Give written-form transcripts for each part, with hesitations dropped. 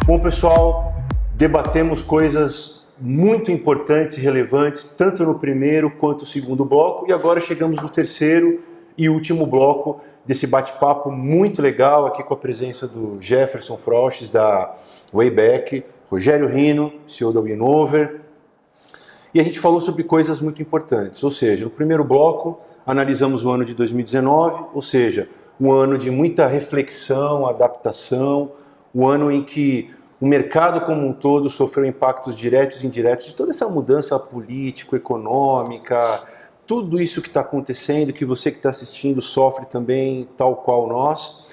Bom, pessoal, debatemos coisas muito importantes e relevantes, tanto no primeiro quanto no segundo bloco, e agora chegamos no terceiro e último bloco desse bate-papo muito legal, aqui com a presença do Jefferson Froches, da Wayback, Rogério Rino, CEO da Winover, e a gente falou sobre coisas muito importantes, ou seja, no primeiro bloco analisamos o ano de 2019, ou seja, um ano de muita reflexão, adaptação, um ano em que o mercado como um todo sofreu impactos diretos e indiretos de toda essa mudança político-econômica, tudo isso que está acontecendo, que você que está assistindo sofre também, tal qual nós.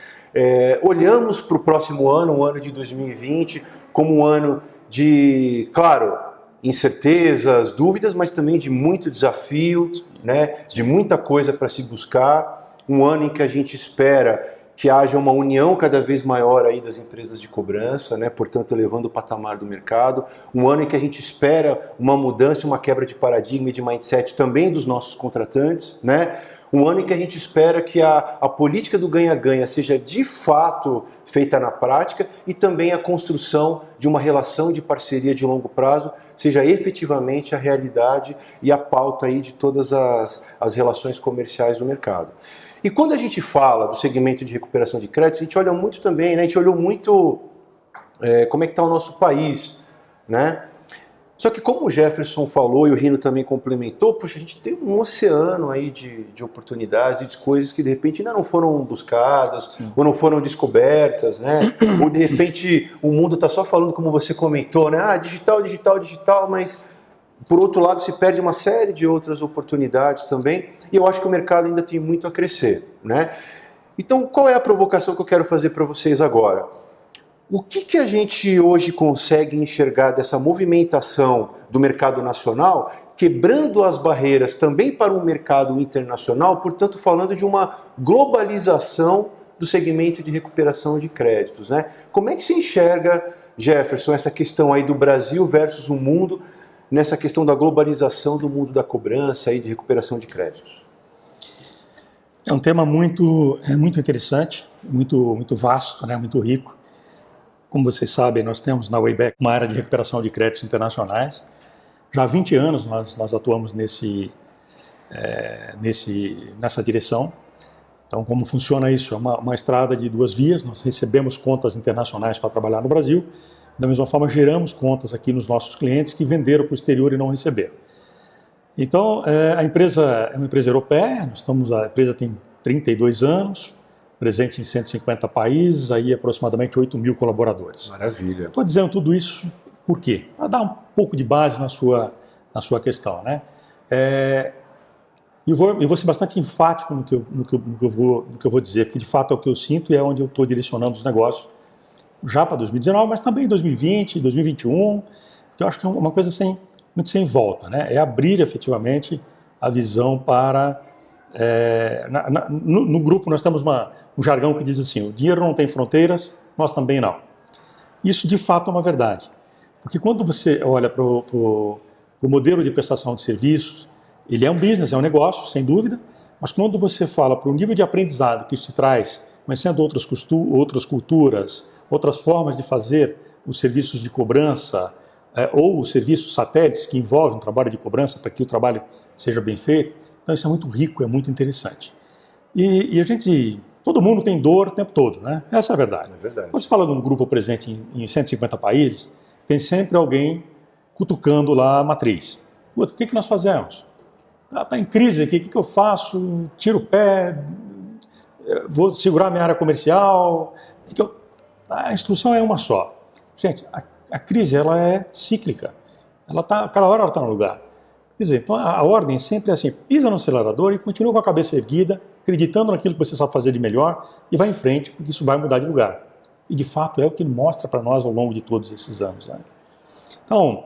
Olhamos para o próximo ano, o ano de 2020, como um ano de, claro, incertezas, dúvidas, mas também de muito desafio, né? De muita coisa para se buscar. Um ano em que a gente espera que haja uma união cada vez maior aí das empresas de cobrança, né? Portanto, elevando o patamar do mercado. Um ano em que a gente espera uma mudança, uma quebra de paradigma e de mindset também dos nossos contratantes, né? Um ano em que a gente espera que a política do ganha-ganha seja de fato feita na prática e também a construção de uma relação de parceria de longo prazo seja efetivamente a realidade e a pauta aí de todas as relações comerciais do mercado. E quando a gente fala do segmento de recuperação de crédito, a gente olha muito também, né? A gente olhou muito como é que está o nosso país, né? Só que como o Jefferson falou e o Rino também complementou, poxa, a gente tem um oceano aí de oportunidades, de coisas que de repente ainda não foram buscadas, sim, ou não foram descobertas, né? Ou de repente o mundo está só falando, como você comentou, né? Ah, digital, digital, digital, mas por outro lado se perde uma série de outras oportunidades também, e eu acho que o mercado ainda tem muito a crescer, né? Então, qual é a provocação que eu quero fazer para vocês agora? O que a gente hoje consegue enxergar dessa movimentação do mercado nacional, quebrando as barreiras também para o mercado internacional, portanto falando de uma globalização do segmento de recuperação de créditos, né? Como é que se enxerga, Jefferson, essa questão aí do Brasil versus o mundo, nessa questão da globalização do mundo da cobrança e de recuperação de créditos? É um tema muito interessante, muito vasto, né, muito rico. Como vocês sabem, nós temos na Wayback uma área de recuperação de créditos internacionais. Já há 20 anos nós atuamos nessa direção. Então, como funciona isso? É uma estrada de duas vias. Nós recebemos contas internacionais para trabalhar no Brasil. Da mesma forma, geramos contas aqui nos nossos clientes que venderam para o exterior e não receberam. Então, a empresa é uma empresa europeia, a empresa tem 32 anos, presente em 150 países, aí aproximadamente 8 mil colaboradores. Maravilha. Estou dizendo tudo isso por quê? Para dar um pouco de base na sua questão, né? Eu vou ser bastante enfático no que eu vou dizer, porque de fato é o que eu sinto e é onde eu estou direcionando os negócios, já para 2019, mas também 2020, 2021, que eu acho que é uma coisa muito sem volta, né? É abrir efetivamente a visão para... no grupo nós temos um jargão que diz assim: o dinheiro não tem fronteiras, nós também não. Isso de fato é uma verdade, porque quando você olha para o modelo de prestação de serviços, ele é um business, é um negócio, sem dúvida, mas quando você fala para o nível de aprendizado que isso traz, conhecendo outras culturas, outras formas de fazer os serviços de cobrança, ou os serviços satélites que envolvem o trabalho de cobrança para que o trabalho seja bem feito, então isso é muito rico, é muito interessante. E todo mundo tem dor o tempo todo, né? Essa é a verdade. É verdade. Quando você fala de um grupo presente em 150 países, tem sempre alguém cutucando lá a matriz. O que nós fazemos? Está em crise aqui, o que eu faço? Tiro o pé, vou segurar minha área comercial? A instrução é uma só. Gente, a crise ela é cíclica. Cada hora ela está no lugar. Quer dizer, então a ordem sempre é assim: pisa no acelerador e continua com a cabeça erguida, acreditando naquilo que você sabe fazer de melhor e vai em frente, porque isso vai mudar de lugar. E de fato é o que ele mostra para nós ao longo de todos esses anos, né? Então,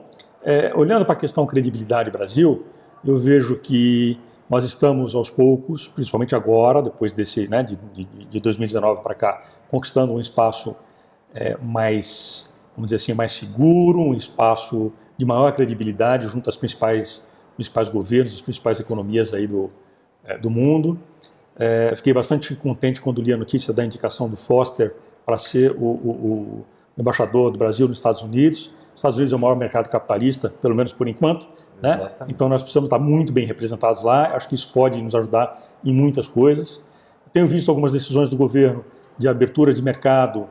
olhando para a questão credibilidade Brasil, eu vejo que Nós estamos aos poucos, principalmente agora, depois desse, né, de 2019 para cá, conquistando um espaço mais, vamos dizer assim, mais seguro, um espaço de maior credibilidade junto às principais governos, as principais economias aí do mundo. Fiquei bastante contente quando li a notícia da indicação do Foster para ser o embaixador do Brasil nos Estados Unidos. Os Estados Unidos é o maior mercado capitalista, pelo menos por enquanto, né? Então nós precisamos estar muito bem representados lá. Acho que isso pode nos ajudar em muitas coisas. Tenho visto algumas decisões do governo de abertura de mercado,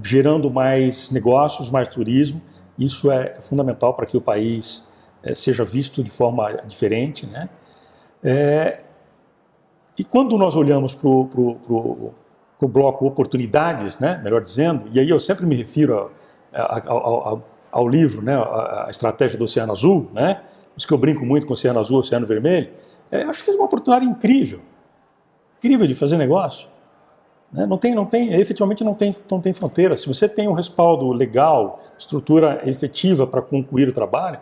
gerando mais negócios, mais turismo. Isso é fundamental para que o país seja visto de forma diferente, né? E quando nós olhamos para o bloco oportunidades, né, melhor dizendo, e aí eu sempre me refiro ao livro, né, a estratégia do Oceano Azul, né, por isso que eu brinco muito com o Oceano Azul, Oceano Vermelho, acho que é uma oportunidade incrível de fazer negócio. Né? Efetivamente não tem fronteira. Se você tem um respaldo legal, estrutura efetiva para concluir o trabalho,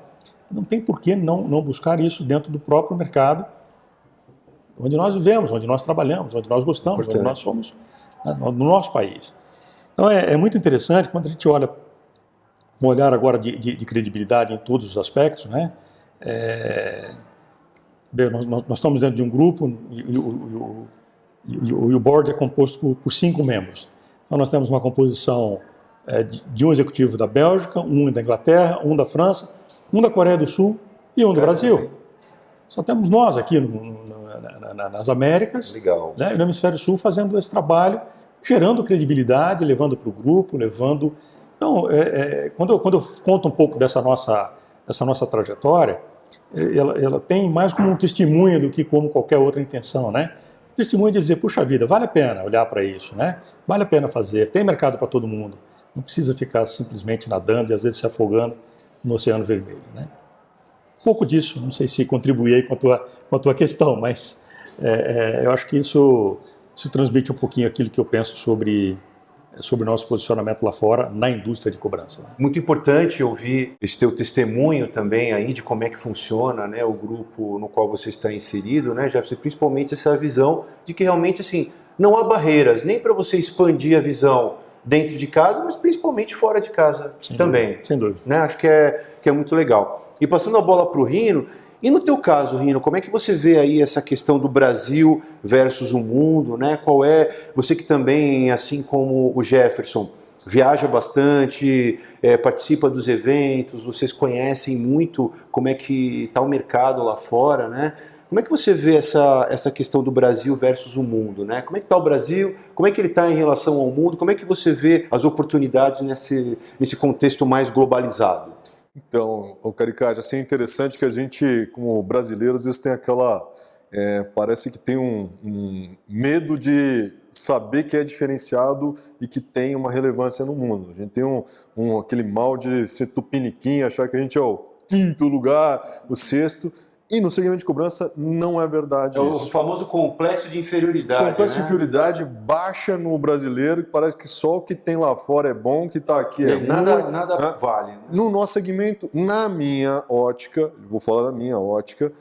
não tem por que não buscar isso dentro do próprio mercado onde nós vivemos, onde nós trabalhamos, onde nós gostamos, onde nós somos, né, no nosso país. Então é muito interessante quando a gente olha um olhar agora de credibilidade em todos os aspectos, né? Nós estamos dentro de um grupo e o board é composto por 5 membros. Então nós temos uma composição de um executivo da Bélgica, um da Inglaterra, um da França, um da Coreia do Sul e um do Brasil. Só temos nós aqui nas Américas, né, no Hemisfério Sul, fazendo esse trabalho, gerando credibilidade, levando para o grupo, levando... Então, quando eu conto um pouco dessa nossa trajetória, ela tem mais como um testemunho do que como qualquer outra intenção, né? Um testemunho de dizer, puxa vida, vale a pena olhar para isso, né? Vale a pena fazer, tem mercado para todo mundo, não precisa ficar simplesmente nadando e às vezes se afogando no Oceano Vermelho, né? Um pouco disso, não sei se contribuí aí com a tua questão, mas eu acho que isso transmite um pouquinho aquilo que eu penso sobre o nosso posicionamento lá fora na indústria de cobrança. Né? Muito importante ouvir esse teu testemunho também aí de como é que funciona, né, o grupo no qual você está inserido, né, Jefferson, principalmente essa visão de que realmente assim, não há barreiras nem para você expandir a visão dentro de casa, mas principalmente fora de casa também. Sem dúvida. Né? Acho que é muito legal. E passando a bola para o Rino, e no teu caso, Rino, como é que você vê aí essa questão do Brasil versus o mundo, né? Qual é, você que também, assim como o Jefferson, viaja bastante, participa dos eventos, vocês conhecem muito como é que está o mercado lá fora, né? Como é que você vê essa questão do Brasil versus o mundo, né? Como é que está o Brasil? Como é que ele está em relação ao mundo? Como é que você vê as oportunidades nesse contexto mais globalizado? Então, Caricage, assim, é interessante que a gente, como brasileiros, às vezes tem aquela... parece que tem um medo de saber que é diferenciado e que tem uma relevância no mundo. A gente tem aquele mal de ser tupiniquim, achar que a gente é o 5º lugar, o 6º. E no segmento de cobrança não é verdade isso. O famoso complexo de inferioridade. Complexo de inferioridade baixa no brasileiro, que parece que só o que tem lá fora é bom, o que está aqui é ruim. Nada vale. Né? No nosso segmento, na minha ótica, vou falar da minha ótica,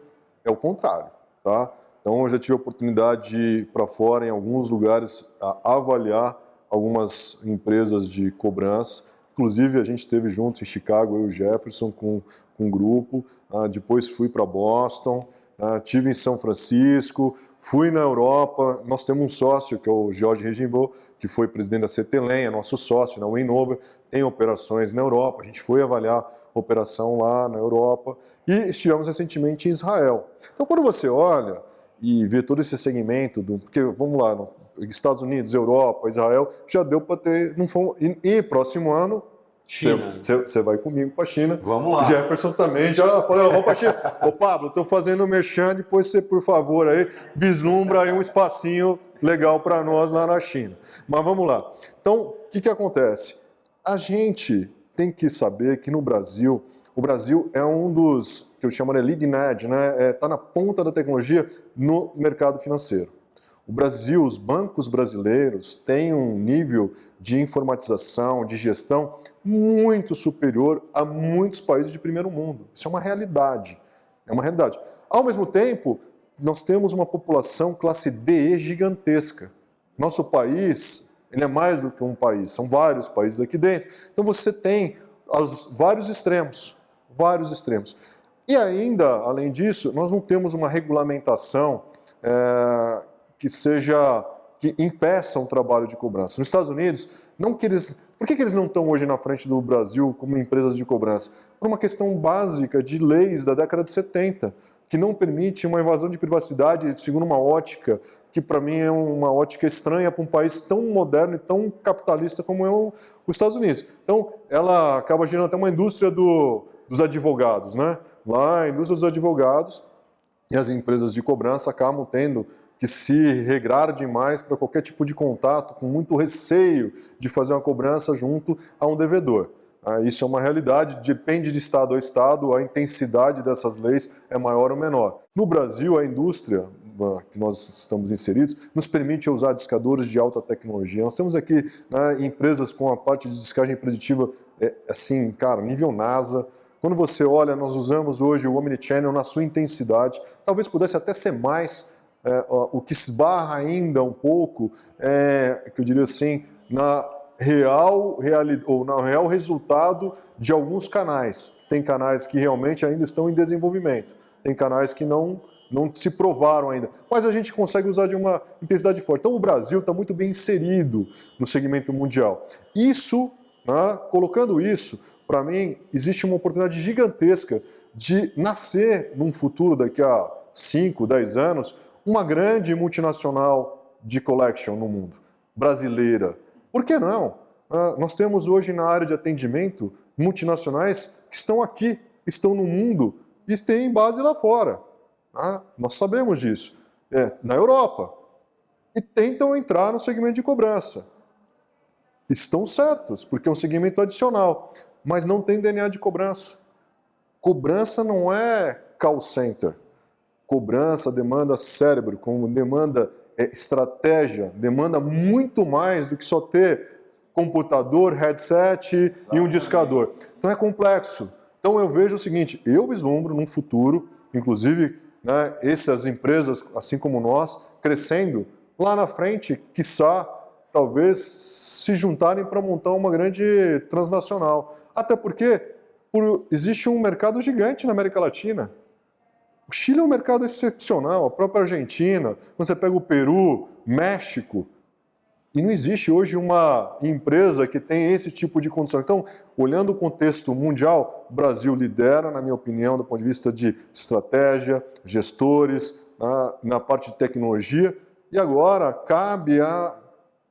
é o contrário. Tá? Então eu já tive a oportunidade de ir para fora em alguns lugares a avaliar algumas empresas de cobrança. Inclusive a gente esteve junto em Chicago, eu e o Jefferson, com um grupo. Depois fui para Boston, estive em São Francisco, fui na Europa. Nós temos um sócio, que é o Jorge Regimbault, que foi presidente da CETELEM, é nosso sócio na Winnover, tem operações na Europa. A gente foi avaliar operação lá na Europa e estivemos recentemente em Israel. Então, quando você olha e vê todo esse segmento, porque, vamos lá, Estados Unidos, Europa, Israel, já deu para ter... E próximo ano, China. Você vai comigo para a China. Vamos lá. Jefferson também já falou, vamos para a China. Ô Pablo, estou fazendo o merchan, depois você, por favor, aí, vislumbra aí um espacinho legal para nós lá na China. Mas vamos lá. Então, o que acontece? A gente tem que saber que no Brasil, o Brasil é um dos, que eu chamo de leading edge, né? Tá na ponta da tecnologia no mercado financeiro. O Brasil, os bancos brasileiros têm um nível de informatização, de gestão muito superior a muitos países de primeiro mundo. Isso é uma realidade. É uma realidade. Ao mesmo tempo, nós temos uma população classe D gigantesca. Nosso país, ele é mais do que um país, são vários países aqui dentro. Então você tem vários extremos. E ainda, além disso, nós não temos uma regulamentação que impeça um trabalho de cobrança. Nos Estados Unidos, por que eles não estão hoje na frente do Brasil como empresas de cobrança? Por uma questão básica de leis da década de 70, que não permite uma invasão de privacidade segundo uma ótica que, para mim, é uma ótica estranha para um país tão moderno e tão capitalista como é os Estados Unidos. Então, ela acaba gerando até uma indústria dos advogados, né? Lá, a indústria dos advogados e as empresas de cobrança acabam tendo que se regrar demais para qualquer tipo de contato, com muito receio de fazer uma cobrança junto a um devedor. Isso é uma realidade, depende de estado a estado, a intensidade dessas leis é maior ou menor. No Brasil, a indústria que nós estamos inseridos nos permite usar discadores de alta tecnologia. Nós temos aqui, né, empresas com a parte de discagem preditiva, assim, cara, nível NASA. Quando você olha, nós usamos hoje o Omnichannel na sua intensidade, talvez pudesse até ser mais, o que esbarra ainda um pouco, que eu diria assim, na real resultado de alguns canais. Tem canais que realmente ainda estão em desenvolvimento, tem canais que não se provaram ainda, mas a gente consegue usar de uma intensidade forte. Então o Brasil está muito bem inserido no segmento mundial. Isso, né, colocando isso, para mim, existe uma oportunidade gigantesca de nascer num futuro daqui a 5, 10 anos, uma grande multinacional de collection no mundo, brasileira. Por que não? Nós temos hoje na área de atendimento multinacionais que estão aqui, estão no mundo e têm base lá fora. Nós sabemos disso. Na Europa. E tentam entrar no segmento de cobrança. Estão certos, porque é um segmento adicional, mas não tem DNA de cobrança. Cobrança não é call center. Cobrança demanda cérebro, como demanda estratégia, demanda muito mais do que só ter computador, headset e um discador. Então é complexo. Então eu vejo o seguinte, eu vislumbro num futuro, inclusive, né, essas empresas, assim como nós, crescendo lá na frente, quiçá, talvez se juntarem para montar uma grande transnacional. Até porque existe um mercado gigante na América Latina. O Chile é um mercado excepcional, a própria Argentina, quando você pega o Peru, México, e não existe hoje uma empresa que tem esse tipo de condição. Então, olhando o contexto mundial, o Brasil lidera, na minha opinião, do ponto de vista de estratégia, gestores, na parte de tecnologia, e agora cabe a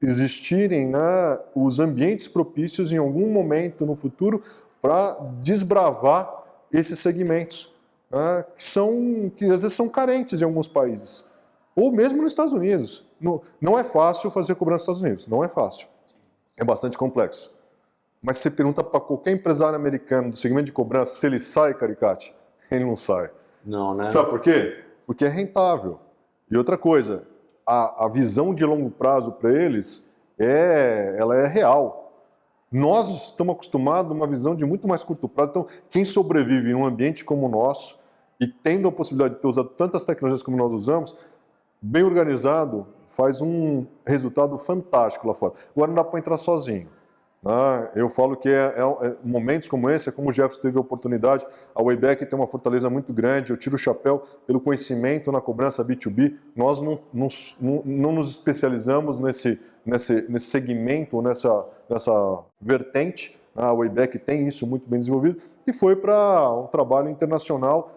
existirem, né, os ambientes propícios em algum momento no futuro para desbravar esses segmentos. Que às vezes são carentes em alguns países, ou mesmo nos Estados Unidos. Não é fácil fazer cobrança nos Estados Unidos, não é fácil, é bastante complexo. Mas se você pergunta para qualquer empresário americano do segmento de cobrança se ele sai, Caricati, ele não sai. Não, né? Sabe por quê? Porque é rentável. E outra coisa, a visão de longo prazo para eles ela é real. Nós estamos acostumados a uma visão de muito mais curto prazo. Então, quem sobrevive em um ambiente como o nosso e tendo a possibilidade de ter usado tantas tecnologias como nós usamos, bem organizado, faz um resultado fantástico lá fora. Agora não dá para entrar sozinho. Eu falo que momentos como esse, é como o Jefferson teve a oportunidade, a Wayback tem uma fortaleza muito grande, eu tiro o chapéu pelo conhecimento na cobrança B2B, nós não nos especializamos nesse segmento, nessa vertente, a Wayback tem isso muito bem desenvolvido, e foi para um trabalho internacional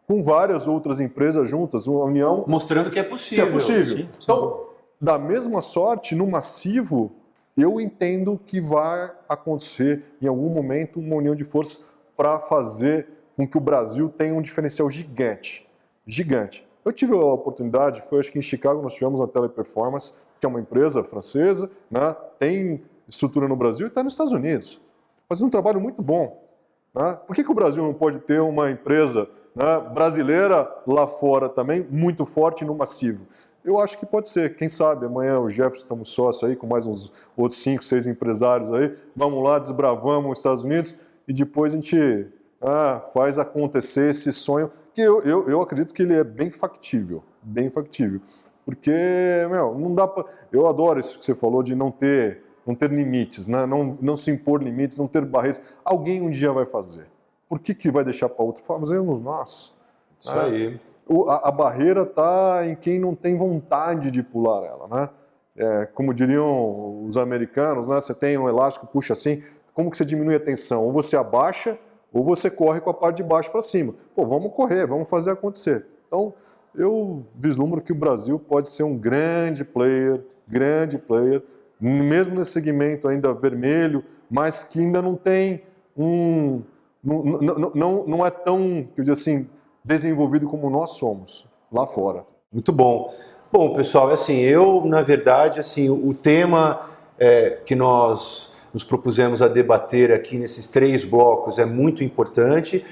com várias outras empresas juntas, uma união... Mostrando que é possível. Que é possível. Sim. Então, da mesma sorte, no massivo, eu entendo que vai acontecer em algum momento uma união de forças para fazer com que o Brasil tenha um diferencial gigante. Gigante. Eu tive a oportunidade, acho que em Chicago nós tivemos a Teleperformance, que é uma empresa francesa, né, tem estrutura no Brasil e está nos Estados Unidos, fazendo um trabalho muito bom. Né? Por que o Brasil não pode ter uma empresa, né, brasileira lá fora também, muito forte no massivo? Eu acho que pode ser. Quem sabe amanhã o Jefferson estamos sócio aí com mais uns outros 5, 6 empresários aí. Vamos lá, desbravamos os Estados Unidos e depois a gente faz acontecer esse sonho, que eu acredito que ele é bem factível, porque, não dá para... Eu adoro isso que você falou de não ter limites, né? Não se impor limites, não ter barreiras. Alguém um dia vai fazer. Por que vai deixar para outro? Fazemos nós. Isso aí. A barreira está em quem não tem vontade de pular ela, né? Como diriam os americanos, né? Você tem um elástico, puxa assim, como que você diminui a tensão? Ou você abaixa, ou você corre com a parte de baixo para cima. Vamos correr, vamos fazer acontecer. Então, eu vislumbro que o Brasil pode ser um grande player, mesmo nesse segmento ainda vermelho, mas que ainda não tem não é tão, quer dizer assim, desenvolvido como nós somos lá fora. Muito bom. Bom, pessoal, assim, na verdade, assim, o tema que nós nos propusemos a debater aqui nesses 3 blocos é muito importante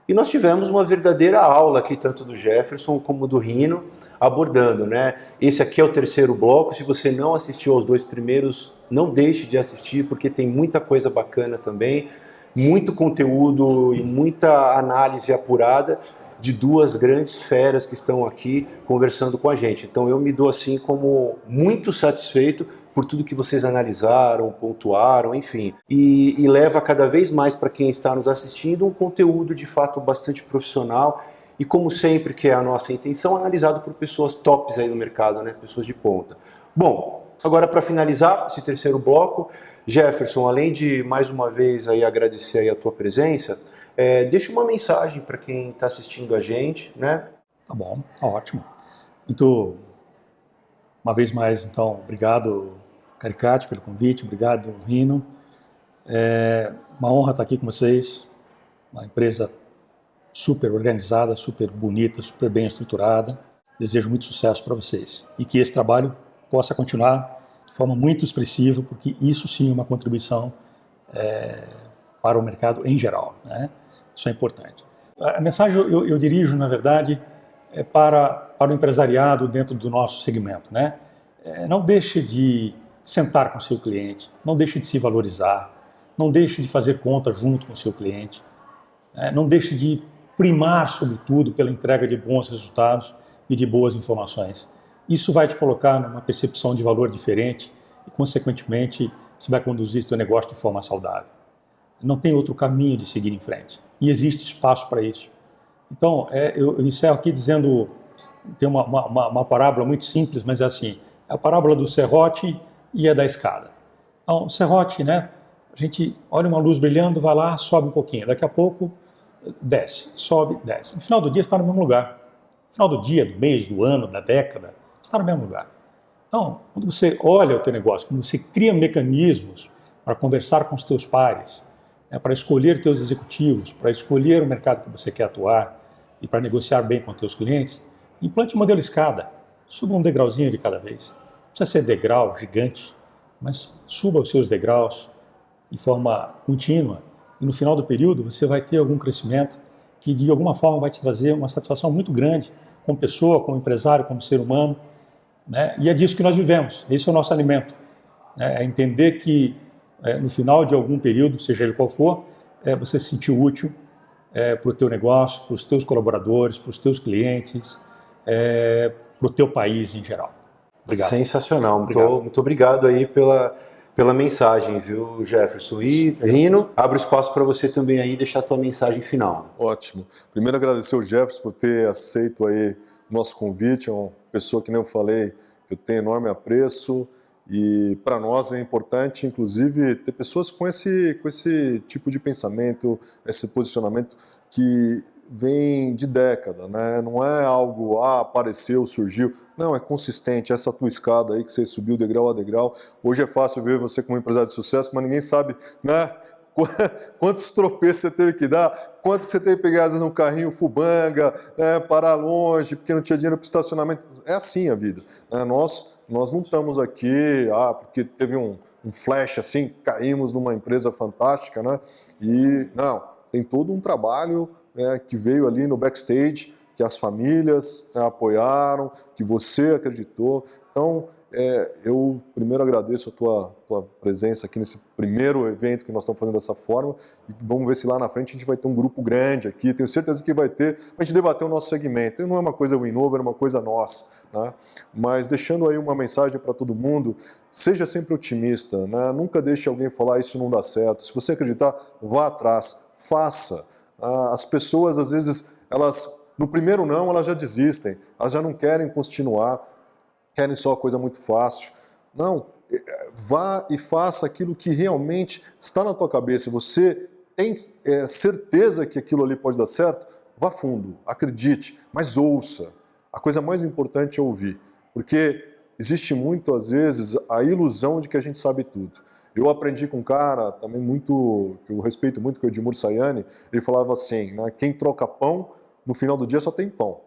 e nós tivemos uma verdadeira aula aqui, tanto do Jefferson como do Rino, abordando, né? Esse aqui é o 3º bloco. Se você não assistiu aos 2 primeiros, não deixe de assistir, porque tem muita coisa bacana também, muito conteúdo e muita análise apurada de 2 grandes feras que estão aqui conversando com a gente. Então eu me dou assim como muito satisfeito por tudo que vocês analisaram, pontuaram, enfim. E leva cada vez mais para quem está nos assistindo um conteúdo de fato bastante profissional e, como sempre, que é a nossa intenção, analisado por pessoas tops aí no mercado, né? Pessoas de ponta. Bom, agora para finalizar esse 3º bloco, Jefferson, além de mais uma vez aí agradecer aí a tua presença, deixa uma mensagem para quem está assistindo a gente, né? Tá bom, tá ótimo. Uma vez mais, então, obrigado, Caricati, pelo convite, obrigado, Rino. Uma honra estar aqui com vocês, uma empresa super organizada, super bonita, super bem estruturada. Desejo muito sucesso para vocês e que esse trabalho possa continuar de forma muito expressiva, porque isso sim é uma contribuição para o mercado em geral, né? Isso é importante. A mensagem eu dirijo, na verdade, para o empresariado dentro do nosso segmento, né? Não deixe de sentar com o seu cliente, não deixe de se valorizar, não deixe de fazer conta junto com o seu cliente, não deixe de primar, sobretudo, pela entrega de bons resultados e de boas informações. Isso vai te colocar numa percepção de valor diferente e, consequentemente, você vai conduzir seu negócio de forma saudável. Não tem outro caminho de seguir em frente. E existe espaço para isso. Então, eu encerro aqui dizendo, tem uma parábola muito simples, mas é assim, é a parábola do serrote e a da escada. Então, o serrote, né, a gente olha uma luz brilhando, vai lá, sobe um pouquinho, daqui a pouco desce, sobe, desce. No final do dia está no mesmo lugar. No final do dia, do mês, do ano, da década, está no mesmo lugar. Então, quando você olha o teu negócio, quando você cria mecanismos para conversar com os teus pares, para escolher teus executivos, para escolher o mercado que você quer atuar e para negociar bem com teus clientes, implante o modelo escada. Suba um degrauzinho de cada vez. Não precisa ser degrau gigante, mas suba os seus degraus de forma contínua. E no final do período você vai ter algum crescimento que de alguma forma vai te trazer uma satisfação muito grande como pessoa, como empresário, como ser humano, né? E é disso que nós vivemos. Esse é o nosso alimento. É entender que no final de algum período, seja ele qual for, você se sentir útil para o teu negócio, para os teus colaboradores, para os teus clientes, para o teu país em geral. Obrigado. Sensacional. Muito obrigado aí pela mensagem, viu, Jefferson? E, Rino, abre espaço para você também aí deixar a tua mensagem final. Ótimo. Primeiro agradecer ao Jefferson por ter aceito aí o nosso convite. É uma pessoa que nem eu falei, que eu tenho enorme apreço. E para nós é importante, inclusive, ter pessoas com esse tipo de pensamento, esse posicionamento que vem de década, né? Não é algo, apareceu, surgiu. Não, é consistente. Essa tua escada aí que você subiu degrau a degrau. Hoje é fácil ver você como empresário de sucesso, mas ninguém sabe, né? Quantos tropeços você teve que dar, quanto que você teve que pegar, às vezes, um carrinho fubanga, parar longe, porque não tinha dinheiro para estacionamento. É assim a vida, né? Nós não estamos aqui, porque teve um flash assim, caímos numa empresa fantástica, né? E não, tem todo um trabalho que veio ali no backstage, que as famílias apoiaram, que você acreditou. Então, eu primeiro agradeço a tua presença aqui nesse primeiro evento que nós estamos fazendo dessa forma. E vamos ver se lá na frente a gente vai ter um grupo grande aqui. Tenho certeza que vai ter, para a gente debater o nosso segmento. E não é uma coisa Winnover, é uma coisa nossa, né? Mas deixando aí uma mensagem para todo mundo, seja sempre otimista, né? Nunca deixe alguém falar isso não dá certo. Se você acreditar, vá atrás, faça. As pessoas, às vezes, no primeiro não, elas já desistem, elas já não querem continuar, querem só coisa muito fácil. Não, vá e faça aquilo que realmente está na tua cabeça. Você tem certeza que aquilo ali pode dar certo? Vá fundo, acredite, mas ouça. A coisa mais importante é ouvir, porque existe muito, às vezes, a ilusão de que a gente sabe tudo. Eu aprendi com um cara também muito, que eu respeito muito, que é o Edmur Sayane. Ele falava assim, né, quem troca pão, no final do dia só tem pão.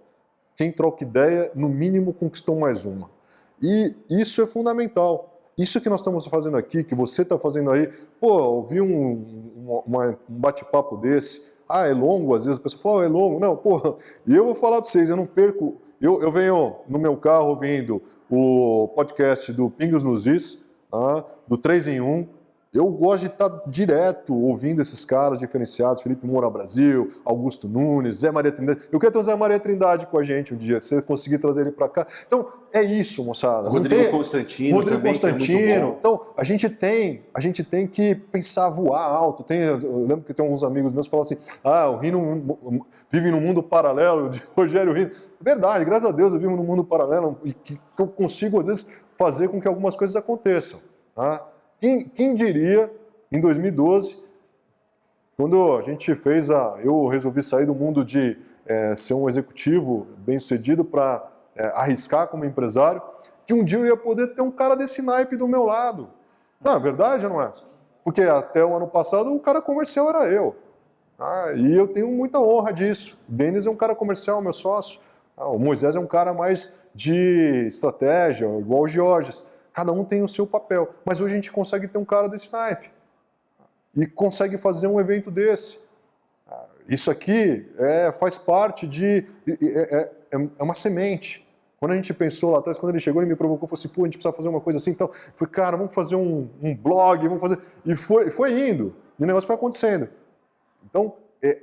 Quem troca ideia, no mínimo conquistou mais uma. E isso é fundamental. Isso que nós estamos fazendo aqui, que você está fazendo aí, ouvi um bate-papo desse, é longo, às vezes a pessoa fala, é longo. Não, e eu vou falar para vocês, eu não perco, eu venho no meu carro ouvindo o podcast do Pingos nos Is, do 3 em 1, eu gosto de estar direto ouvindo esses caras diferenciados, Felipe Moura Brasil, Augusto Nunes, Zé Maria Trindade. Eu quero ter o Zé Maria Trindade com a gente um dia, se você conseguir trazer ele para cá. Então, é isso, moçada. Rodrigo Constantino também, Constantino. Então, a gente tem que pensar, voar alto. Eu lembro que tem alguns amigos meus que falam assim, o Rino vive num mundo paralelo, de Rogério Rino. Verdade, graças a Deus eu vivo num mundo paralelo e que eu consigo, às vezes, fazer com que algumas coisas aconteçam. Quem diria, em 2012, quando a gente eu resolvi sair do mundo de ser um executivo bem-sucedido para arriscar como empresário, que um dia eu ia poder ter um cara desse naipe do meu lado. Não, é verdade ou não é? Porque até o ano passado o cara comercial era eu. E eu tenho muita honra disso. O Denis é um cara comercial, meu sócio. O Moisés é um cara mais de estratégia, igual o Georges. Cada um tem o seu papel, mas hoje a gente consegue ter um cara desse naipe e consegue fazer um evento desse. Isso aqui faz parte é uma semente. Quando a gente pensou lá atrás, quando ele chegou, ele me provocou, falou assim, a gente precisa fazer uma coisa assim, então, eu falei, cara, vamos fazer um blog, vamos fazer... E foi indo, e o negócio foi acontecendo. Então,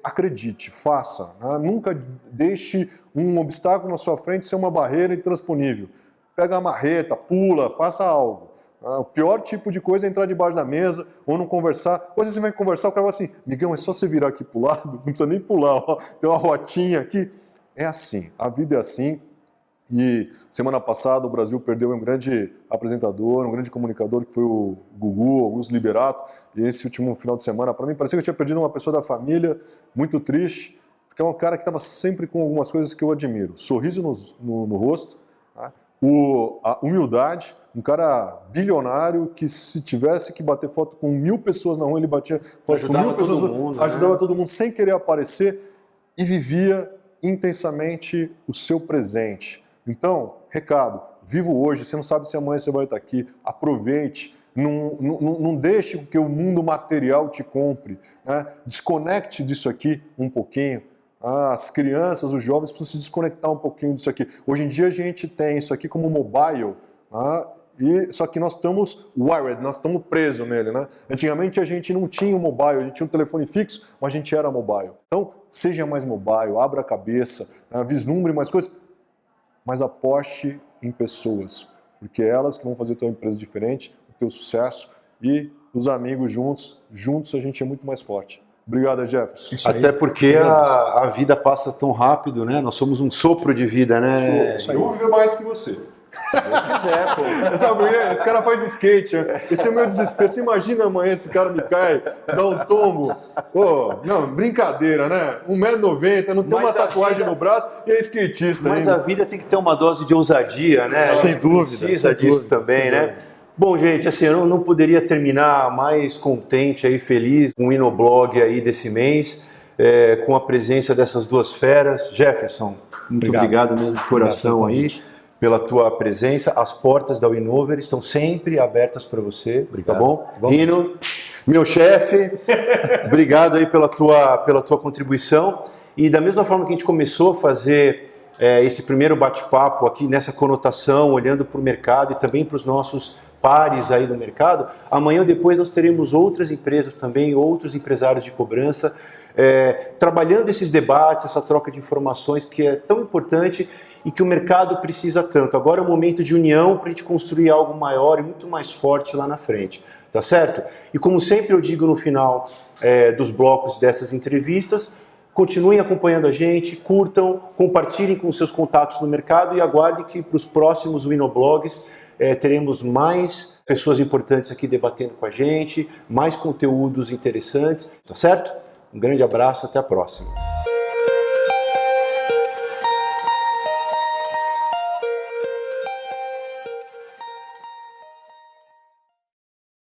acredite, faça, né? Nunca deixe um obstáculo na sua frente ser uma barreira intransponível. Pega a marreta, pula, faça algo. O pior tipo de coisa é entrar debaixo da mesa ou não conversar. Ou você vai conversar, o cara vai assim, Miguel, é só você virar aqui para o lado, não precisa nem pular, tem uma rotinha aqui. É assim, a vida é assim. E semana passada o Brasil perdeu um grande apresentador, um grande comunicador, que foi o Gugu, Augusto Liberato. E esse último final de semana, para mim, parecia que eu tinha perdido uma pessoa da família, muito triste, porque é um cara que estava sempre com algumas coisas que eu admiro. Sorriso no rosto, tá? A humildade, um cara bilionário que se tivesse que bater foto com 1000 pessoas na rua, ele batia foto com 1000 pessoas, ajudava todo mundo sem querer aparecer e vivia intensamente o seu presente. Então, recado, viva hoje, você não sabe se amanhã você vai estar aqui, aproveite, não deixe que o mundo material te compre, né? Desconecte disso aqui um pouquinho. As crianças, os jovens precisam se desconectar um pouquinho disso aqui. Hoje em dia a gente tem isso aqui como mobile, só que nós estamos wired, nós estamos presos nele, né? Antigamente a gente não tinha um mobile, a gente tinha um telefone fixo, mas a gente era mobile. Então, seja mais mobile, abra a cabeça, vislumbre mais coisas, mas aposte em pessoas, porque é elas que vão fazer a tua empresa diferente, o teu sucesso, e os amigos juntos a gente é muito mais forte. Obrigado, Jefferson. Até porque a vida passa tão rápido, né? Nós somos um sopro de vida, né? Eu vou viver mais que você. Se Deus quiser, pô. Sabe, esse cara faz skate, esse é o meu desespero. Você imagina amanhã esse cara me cai, dá um tombo. Não, brincadeira, né? 1,90 m, não tem uma tatuagem no braço e é skatista. Mas a vida tem que ter uma dose de ousadia, né? Sem dúvida. Precisa disso também, né? Bom, gente, assim, eu não poderia terminar mais contente e feliz com o Inoblog aí desse mês, com a presença dessas duas feras. Jefferson, muito obrigado mesmo de coração aí pela tua presença. As portas da Winnover estão sempre abertas para você, obrigado. Tá bom? Rino, meu chefe, obrigado aí pela tua contribuição. E da mesma forma que a gente começou a fazer esse primeiro bate-papo aqui nessa conotação, olhando para o mercado e também para os nossos pares aí do mercado. Amanhã ou depois nós teremos outras empresas também, outros empresários de cobrança, trabalhando esses debates, essa troca de informações que é tão importante e que o mercado precisa tanto. Agora é um momento de união para a gente construir algo maior e muito mais forte lá na frente, tá certo? E como sempre eu digo no final dos blocos dessas entrevistas, continuem acompanhando a gente, curtam, compartilhem com seus contatos no mercado e aguardem que para os próximos Winoblogs teremos mais pessoas importantes aqui debatendo com a gente, mais conteúdos interessantes, tá certo? Um grande abraço, até a próxima.